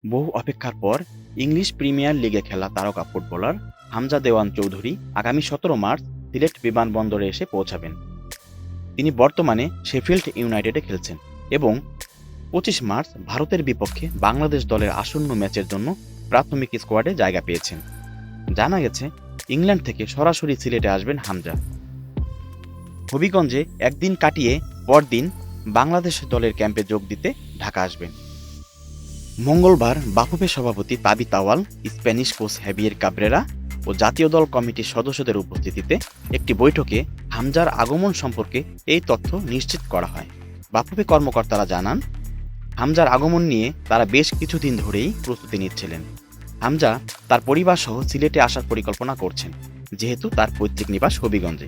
বহু অপেক্ষার পর ইংলিশ প্রিমিয়ার লিগে খেলা তারকা ফুটবলার হামজা দেওয়ান চৌধুরী আগামী ১৭ মার্চ সিলেট বিমানবন্দরে এসে পৌঁছাবেন। তিনি বর্তমানে শেফিল্ড ইউনাইটেডে খেলছেন এবং ২৫ মার্চ ভারতের বিপক্ষে বাংলাদেশ দলের আসন্ন ম্যাচের জন্য প্রাথমিক স্কোয়াডে জায়গা পেয়েছেন। জানা গেছে ইংল্যান্ড থেকে সরাসরি সিলেটে আসবেন হামজা। হবিগঞ্জে একদিন কাটিয়ে পরদিন বাংলাদেশ দলের ক্যাম্পে যোগ দিতে ঢাকা আসবেন। মঙ্গলবার বাফুফে সভাপতি Tabith Awal, Spanish coach Javier Cabrera ও জাতীয় দল কমিটির সদস্যদের উপস্থিতিতে একটি বৈঠকে হামজার আগমন সম্পর্কে এই তথ্য নিশ্চিত করা হয়। বাফুফে কর্মকর্তারা জানান, হামজার আগমন নিয়ে তারা বেশ কিছুদিন ধরেই প্রস্তুতি নিচ্ছিলেন। হামজা তার পরিবার সহ সিলেটে আসার পরিকল্পনা করছেন, যেহেতু তার পৈতৃক নিবাস হবিগঞ্জে।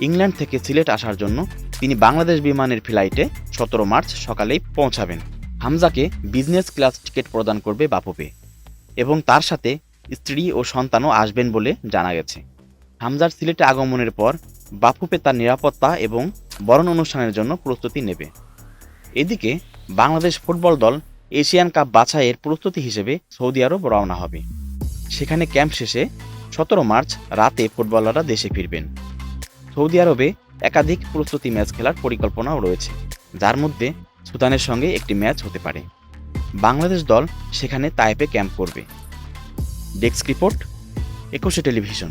ইংল্যান্ড থেকে সিলেট আসার জন্য তিনি বাংলাদেশ বিমানের ফ্লাইটে ১৭ মার্চ সকালেই পৌঁছাবেন। হামজাকে বিজনেস ক্লাস টিকিট প্রদান করবে বাফুফে এবং তার সাথে স্ত্রী ও সন্তানও আসবেন বলে জানা গেছে। হামজার সিলেটে আগমনের পর বাফুফে তার নিরাপত্তা এবং বরণ অনুষ্ঠানের জন্য প্রস্তুতি নেবে। এদিকে বাংলাদেশ ফুটবল দল এশিয়ান কাপ বাছাইয়ের প্রস্তুতি হিসেবে সৌদি আরব রওনা হবে। সেখানে ক্যাম্প শেষে ১৭ মার্চ রাতে ফুটবলাররা দেশে ফিরবেন। সৌদি আরবে একাধিক প্রস্তুতি ম্যাচ খেলার পরিকল্পনাও রয়েছে, যার মধ্যে সুদানের সঙ্গে একটি ম্যাচ হতে পারে। বাংলাদেশ দল সেখানে তাইপে ক্যাম্প করবে। Desk report, ২১ television.